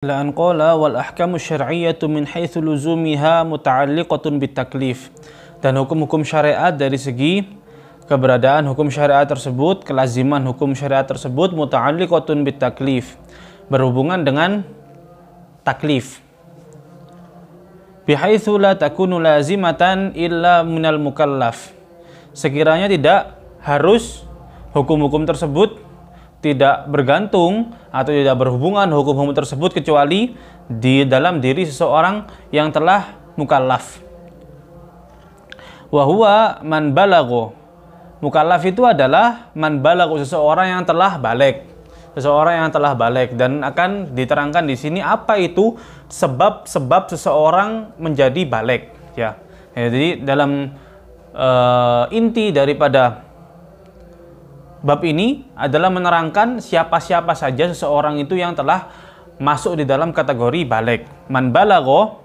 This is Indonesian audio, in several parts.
La'an qala wal ahkamu syar'iyyatu min haitsu luzumiha muta'alliqatun bitaklif. Dan hukum-hukum syariat dari segi keberadaan hukum syariat tersebut, kelaziman hukum syariat tersebut muta'alliqatun bitaklif, berhubungan dengan taklif. Bihaitsu la takunu lazimatan illa minal mukallaf. Sekiranya tidak harus hukum-hukum tersebut tidak bergantung atau tidak berhubungan hukum-hukum tersebut kecuali di dalam diri seseorang yang telah mukallaf. Wa huwa man balagho. Mukallaf itu adalah man balagho, seseorang yang telah balik. Seseorang yang telah balik, dan akan diterangkan di sini apa itu sebab-sebab seseorang menjadi balik, ya. Jadi dalam inti daripada bab ini adalah menerangkan siapa-siapa saja seseorang itu yang telah masuk di dalam kategori balik. Man balagho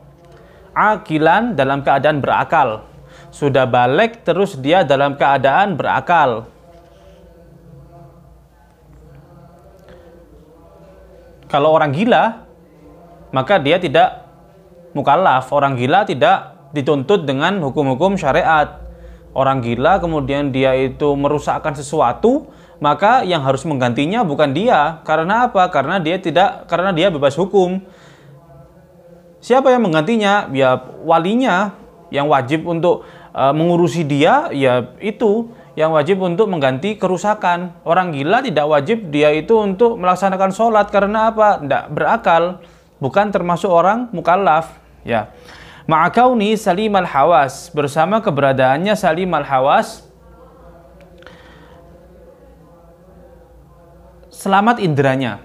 akilan, dalam keadaan berakal. Sudah balik terus dia dalam keadaan berakal. Kalau orang gila, maka dia tidak mukallaf. Orang gila tidak dituntut dengan hukum-hukum syariat. Orang gila kemudian dia itu merusakkan sesuatu, maka yang harus menggantinya bukan dia. Karena apa? Karena dia bebas hukum. Siapa yang menggantinya? Ya walinya yang wajib untuk mengurusi dia, ya itu yang wajib untuk mengganti kerusakan. Orang gila tidak wajib dia itu untuk melaksanakan sholat. Karena apa? Tidak berakal, bukan termasuk orang mukallaf, ya. Ma'akauni salim al-hawas, bersama keberadaannya salim al-hawas, selamat indranya,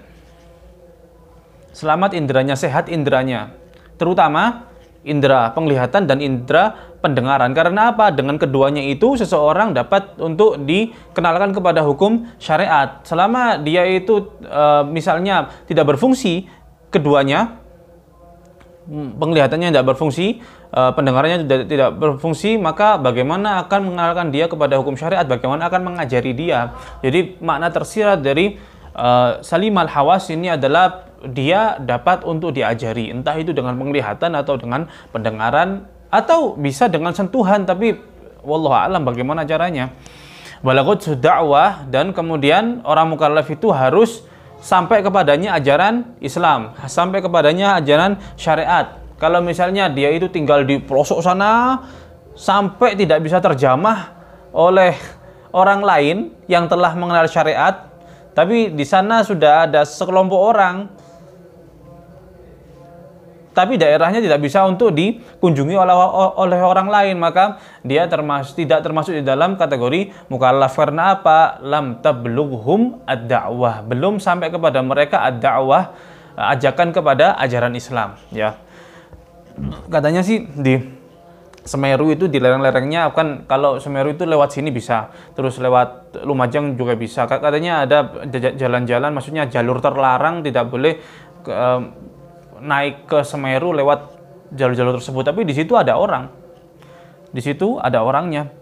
sehat indranya, terutama indra penglihatan dan indra pendengaran. Karena apa? Dengan keduanya itu seseorang dapat untuk dikenalkan kepada hukum syariat. Selama dia itu misalnya tidak berfungsi keduanya, penglihatannya tidak berfungsi, pendengarannya tidak berfungsi, maka bagaimana akan mengenalkan dia kepada hukum syariat? Bagaimana akan mengajari dia? Jadi makna tersirat dari salim al-hawas ini adalah dia dapat untuk diajari, entah itu dengan penglihatan atau dengan pendengaran, atau bisa dengan sentuhan, tapi wallahu a'lam bagaimana caranya. Balaghut dakwah, dan kemudian orang mukallaf itu harus sampai kepadanya ajaran Islam, sampai kepadanya ajaran syariat. Kalau misalnya dia itu tinggal di pelosok sana, sampai tidak bisa terjamah oleh orang lain yang telah mengenal syariat, tapi di sana sudah ada sekelompok orang, tapi daerahnya tidak bisa untuk dikunjungi oleh orang lain, maka dia tidak termasuk di dalam kategori mukallaf. Karena apa? Lam tablughum ad-da'wah, belum sampai kepada mereka ad-da'wah, ajakan kepada ajaran Islam, ya. Katanya sih di Semeru itu, di lereng-lerengnya kan, kalau Semeru itu lewat sini bisa, terus lewat Lumajang juga bisa. Katanya ada jalan-jalan, maksudnya jalur terlarang, tidak boleh naik ke Semeru lewat jalur-jalur tersebut, tapi di situ ada orang, di situ ada orangnya.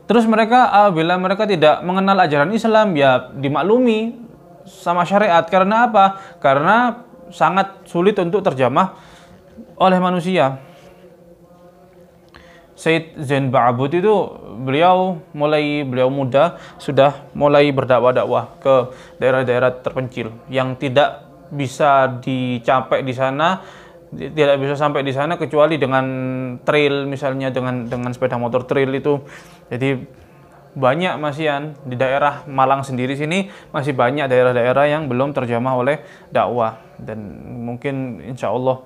Terus mereka, bila mereka tidak mengenal ajaran Islam, ya dimaklumi sama syariat. Karena apa? Karena sangat sulit untuk terjamah oleh manusia. Said Zain Ba'abud itu beliau muda sudah mulai berdakwah ke daerah-daerah terpencil yang tidak bisa dicapai di sana, tidak bisa sampai di sana kecuali dengan trail, misalnya dengan sepeda motor trail itu. Jadi banyak masihan di daerah Malang sendiri sini, masih banyak daerah-daerah yang belum terjamah oleh dakwah, dan mungkin insya Allah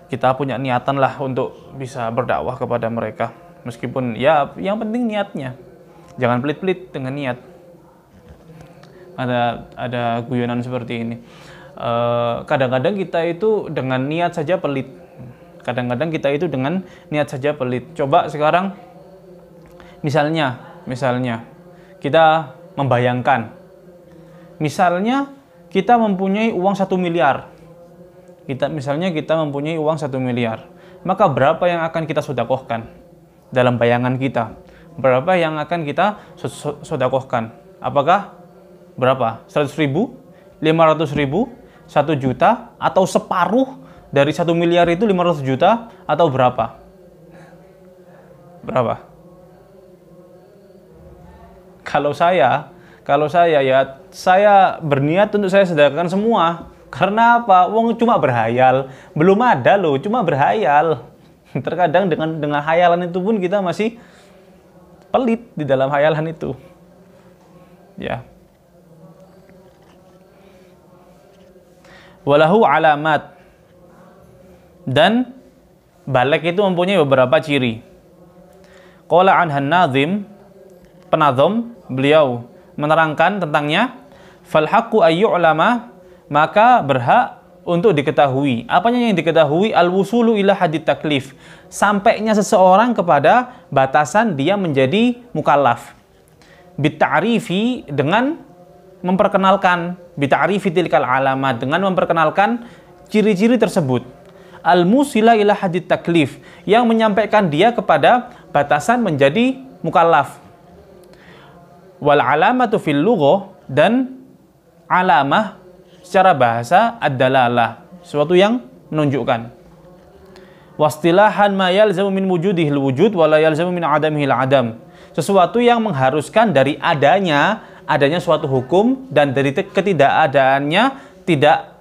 kita punya niatan lah untuk bisa berdakwah kepada mereka. Meskipun ya yang penting niatnya, jangan pelit-pelit dengan niat. Ada guyonan seperti ini. Kadang-kadang kita itu dengan niat saja pelit. Kadang-kadang kita itu dengan niat saja pelit. Coba sekarang misalnya kita membayangkan, misalnya kita mempunyai uang 1 miliar. Kita mempunyai uang 1 miliar. Maka berapa yang akan kita sedekahkan? Dalam bayangan kita, berapa yang akan kita sedekahkan? Apakah berapa? 100.000, 500.000, 1 juta atau separuh dari 1 miliar itu 500 juta atau berapa? Berapa? Kalau saya ya, saya berniat untuk saya sedekahkan semua. Karena apa? Wong cuma berhayal. Belum ada loh, cuma berhayal. Terkadang dengan hayalan itu pun kita masih pelit di dalam hayalan itu. Ya. Walahu alamat. Dan balik itu mempunyai beberapa ciri. Qala anhan nazim, penazam beliau menerangkan tentangnya, fal haqqu ayyu'lama, maka berhak untuk diketahui. Apanya yang diketahui? Al-wusulu ila hadid taklif. Sampainya seseorang kepada batasan dia menjadi mukallaf. Bita'rifi, dengan memperkenalkan, bita'rifi tilkal alamat, dengan memperkenalkan ciri-ciri tersebut. Al-musila ila hadid taklif, yang menyampaikan dia kepada batasan menjadi mukallaf. Wal alamatu fil lughah, dan alamah secara bahasa ad-dalalah, sesuatu yang menunjukkan. Wastilahan ma yalzamu min wujudihil wujud wa la yalzamu min adamihil adam. Sesuatu yang mengharuskan dari adanya suatu hukum, dan dari ketidakadaannya tidak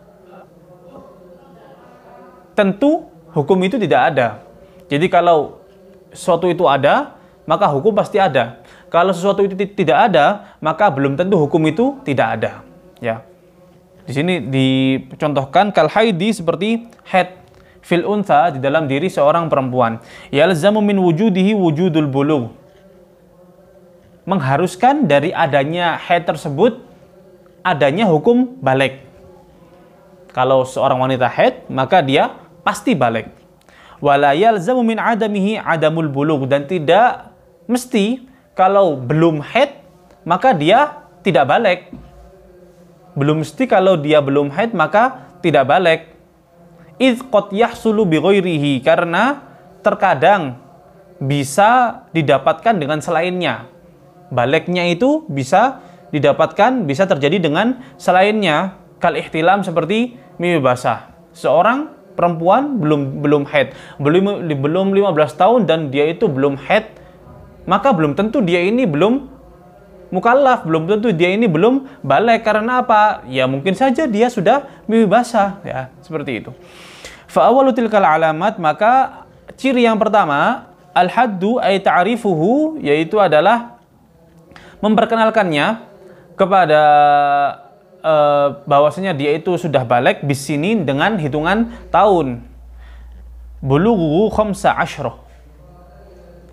tentu hukum itu tidak ada. Jadi kalau sesuatu itu ada, maka hukum pasti ada. Kalau sesuatu itu tidak ada, maka belum tentu hukum itu tidak ada. Ya. Di sini dicontohkan kal haidi, seperti haid fil untha, di dalam diri seorang perempuan. Yalzamu min wujudihi wujudul bulugh. Mengharuskan dari adanya haid tersebut adanya hukum balik. Kalau seorang wanita haid, maka dia pasti balik. Wala yalzamu min adamihi adamul bulugh, dan tidak mesti kalau belum haid maka dia tidak balik. Belum mesti kalau dia belum haid maka tidak balik. Idz qad yahsulu bi ghairihi, karena terkadang bisa didapatkan dengan selainnya. Baliknya itu bisa didapatkan, bisa terjadi dengan selainnya. Kal ihtilam, seperti mimpi basah. Seorang perempuan belum haid, belum 15 tahun dan dia itu belum haid, maka belum tentu dia ini belum mukallaf, belum tentu dia ini belum balik. Karena apa? Ya mungkin saja dia sudah mimpi basah, ya, seperti itu. Fa awwalu tilkal alamat, maka ciri yang pertama, al-haddu ay ta'rifuhu, yaitu adalah memperkenalkannya kepada bahwasanya dia itu sudah balik bisinin, dengan hitungan tahun. Bulughu khamsa asyroh,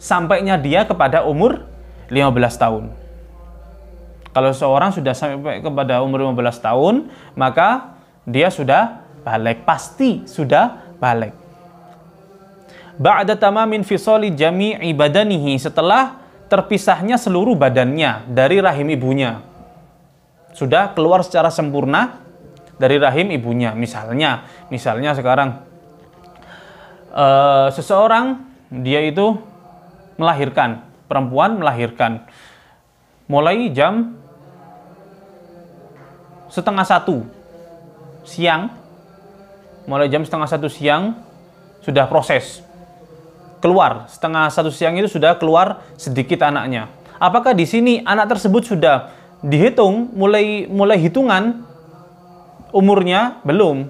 sampainya dia kepada umur 15 tahun. Kalau seorang sudah sampai kepada umur 15 tahun, maka dia sudah balik, pasti sudah balik. Ba'da tamamin fisali jami'i badanihi, setelah terpisahnya seluruh badannya dari rahim ibunya. Sudah keluar secara sempurna dari rahim ibunya. Misalnya sekarang seseorang dia itu melahirkan, perempuan melahirkan mulai jam 12:30 siang, mulai jam 12:30 siang sudah proses keluar, 12:30 siang itu sudah keluar sedikit anaknya. Apakah di sini anak tersebut sudah dihitung mulai hitungan umurnya? Belum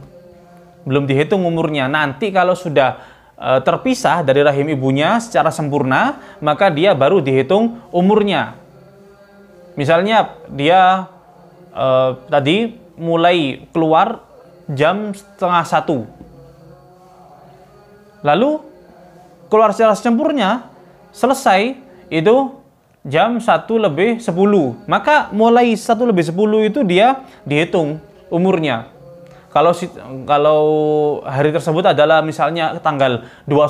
dihitung umurnya. Nanti kalau sudah terpisah dari rahim ibunya secara sempurna, maka dia baru dihitung umurnya. Misalnya dia tadi mulai keluar jam 12:30, lalu keluar secara sempurna selesai itu jam 1:10, maka mulai 1:10 itu dia dihitung umurnya. Kalau hari tersebut adalah misalnya tanggal 2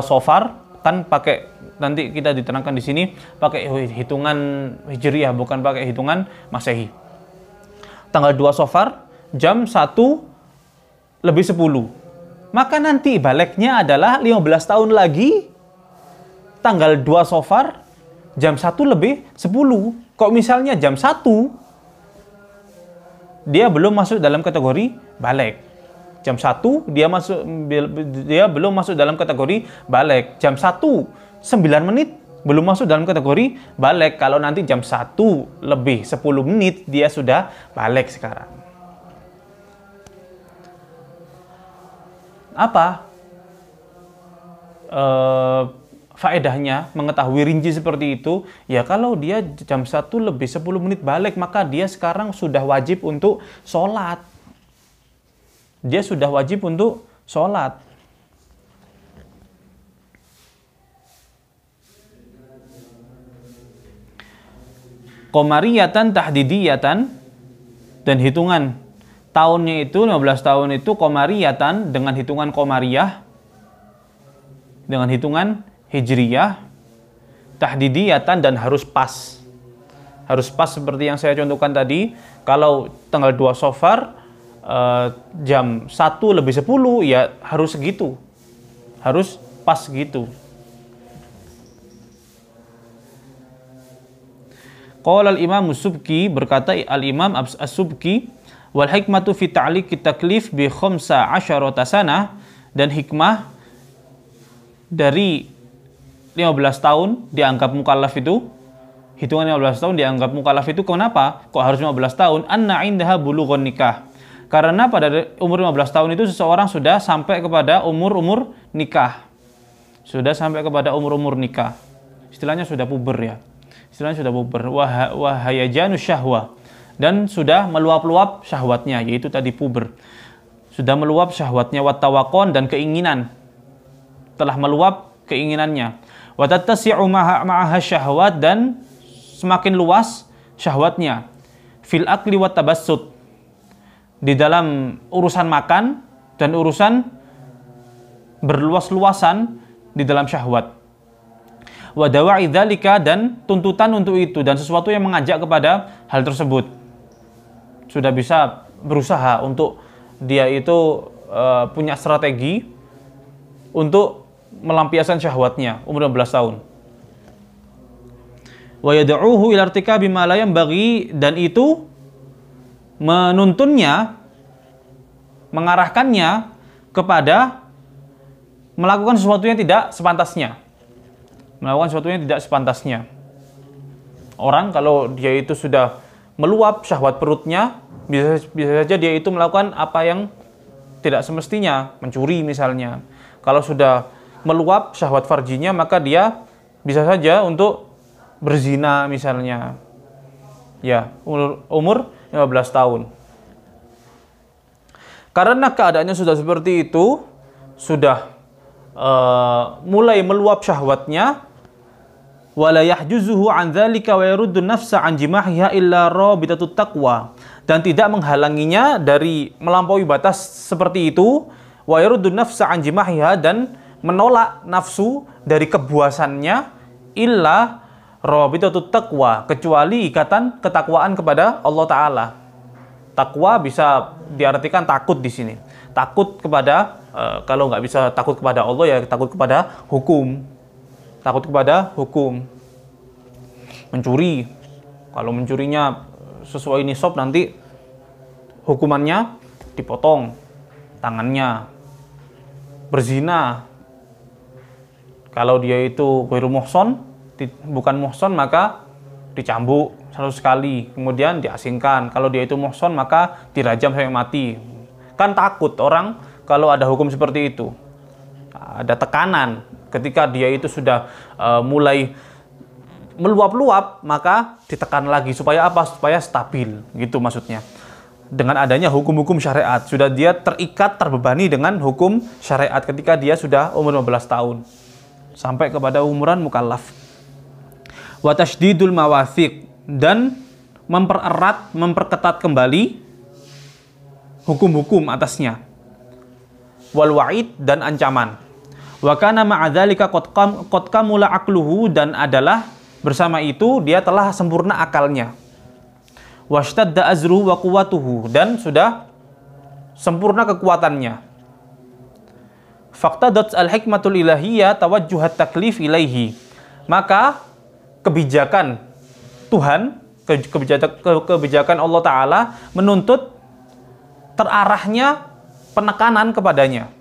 Safar, kan pakai, nanti kita diterangkan di sini pakai hitungan Hijriyah, bukan pakai hitungan Masehi. Tanggal 2 Safar jam 1:10. Maka nanti baliknya adalah 15 tahun lagi tanggal 2 Safar jam 1:10. Kok misalnya jam 1 dia belum masuk dalam kategori balik. Jam 1 dia belum masuk dalam kategori balik. Jam 1 9 menit belum masuk dalam kategori balik. Kalau nanti jam 1 lebih 10 menit dia sudah balik sekarang. Apa faedahnya mengetahui rinci seperti itu? Ya kalau dia jam 1 lebih 10 menit balik, maka dia sekarang sudah wajib untuk sholat. Dia sudah wajib untuk sholat. Qamariyatan tahdidiyatan, dan hitungan tahunnya itu 15 tahun itu qamariyatan dengan hitungan qamariyah, dengan hitungan hijriyah, tahdidiyatan, dan harus pas. Harus pas seperti yang saya contohkan tadi. Kalau tanggal 2 Safar jam 1 lebih 10 ya harus segitu. Harus pas gitu. Qala al-Imam As-Subki, berkata al-Imam As-Subki, wal hikmatu fi ta'liq taklif bi 15 sanah, dan hikmah dari 15 tahun dianggap mukallaf itu, hitungan 15 tahun dianggap mukallaf itu kenapa? Kok harus 15 tahun? Anna indaha bulughun nikah. Karena pada umur 15 tahun itu seseorang sudah sampai kepada umur-umur nikah. Sudah sampai kepada umur-umur nikah. Istilahnya sudah puber ya. Istilahnya sudah puber. Wahayajanu syahwah. Dan sudah meluap-luap syahwatnya, yaitu tadi puber. Sudah meluap syahwatnya, wattawakon, dan keinginan. Telah meluap keinginannya. Watattasi'u ma'aha syahwat, dan semakin luas syahwatnya. Fil akli wat tabassut, di dalam urusan makan dan urusan berluas-luasan di dalam syahwat. Wa dawa'i dzalika, dan tuntutan untuk itu, dan sesuatu yang mengajak kepada hal tersebut. Sudah bisa berusaha untuk dia itu punya strategi untuk melampiaskan syahwatnya umur 16 tahun. Wa yad'uhu ila irtikabi ma la yanbaghi, dan itu menuntunnya, mengarahkannya kepada melakukan sesuatu yang tidak sepantasnya. Melakukan sesuatu yang tidak sepantasnya. Orang kalau dia itu sudah meluap syahwat perutnya, bisa saja dia itu melakukan apa yang tidak semestinya, mencuri misalnya. Kalau sudah meluap syahwat farjinya, maka dia bisa saja untuk berzina misalnya. Ya, umur 15 tahun. Karena keadaannya sudah seperti itu, sudah mulai meluap syahwatnya, wala yahjuzuhu an dzalika wa yaruddu nafsa an jimahiha illa rabitatut taqwa, dan tidak menghalanginya dari melampaui batas seperti itu, wa yaruddu nafsa an jimahiha, dan menolak nafsu dari kebuasannya, illa rabitatut taqwa, kecuali ikatan ketakwaan kepada Allah Ta'ala. Takwa bisa diartikan takut di sini. Takut kepada, kalau nggak bisa takut kepada Allah, ya takut kepada hukum. Takut kepada hukum. Mencuri, kalau mencurinya sesuai nisab, nanti hukumannya dipotong tangannya. Berzina, kalau dia itu ghairu muhson, bukan muhson, maka dicambuk 100 kali, kemudian diasingkan. Kalau dia itu muhson, maka dirajam sampai mati. Kan takut orang kalau ada hukum seperti itu. Ada tekanan. Ketika dia itu sudah mulai meluap-luap, maka ditekan lagi. Supaya apa? Supaya stabil. Gitu maksudnya. Dengan adanya hukum-hukum syariat. Sudah dia terikat, terbebani dengan hukum syariat ketika dia sudah umur 15 tahun. Sampai kepada umuran mukallaf. Wa tasydidul mawathiq, dan mempererat, memperketat kembali hukum-hukum atasnya. Wal wa'id, dan ancaman. Wa kana ma'a dzalika qad kamula aqluhu, dan adalah bersama itu dia telah sempurna akalnya. Washtadda azruhu wa quwwatuhu, dan sudah sempurna kekuatannya. Faqtadat al-hikmatul ilahiyyah tawajjuhat taklif ilaihi, maka kebijakan Tuhan, kebijakan Allah Ta'ala menuntut terarahnya penekanan kepadanya.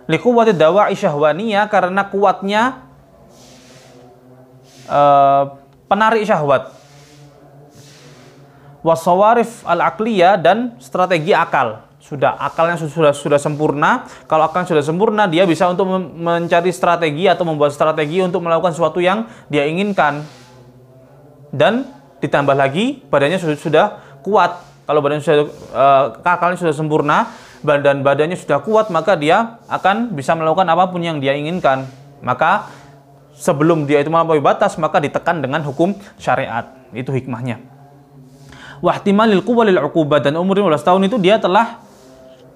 Liquwwati dawa'i syahwaniyah, karena kuatnya penarik syahwat. Wasawarif al-aqliyah, dan strategi akal. Akalnya sudah sempurna. Kalau akalnya sudah sempurna, dia bisa untuk mencari strategi atau membuat strategi untuk melakukan sesuatu yang dia inginkan. Dan ditambah lagi badannya sudah kuat. Kalau badannya akalnya sudah sempurna, badannya sudah kuat, maka dia akan bisa melakukan apapun yang dia inginkan. Maka sebelum dia itu melampaui batas, maka ditekan dengan hukum syariat. Itu hikmahnya. Wahtimalil quwwalil 'uqubah, dan umur 15 tahun itu dia telah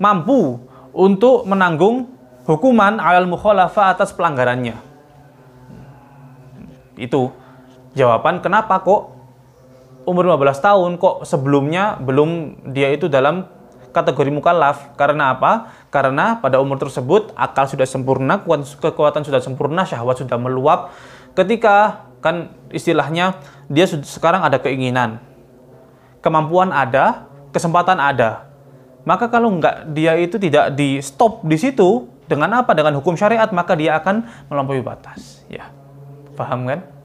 mampu untuk menanggung hukuman alal mukhalafah, atas pelanggarannya. Itu jawaban kenapa kok umur 15 tahun, kok sebelumnya belum dia itu dalam kategori mukallaf. Karena apa? Karena pada umur tersebut akal sudah sempurna, kekuatan sudah sempurna, syahwat sudah meluap. Ketika kan istilahnya dia sekarang ada keinginan, kemampuan ada, kesempatan ada. Maka kalau dia itu tidak di stop di situ, dengan apa? Dengan hukum syariat, maka dia akan melampaui batas. Ya, paham kan?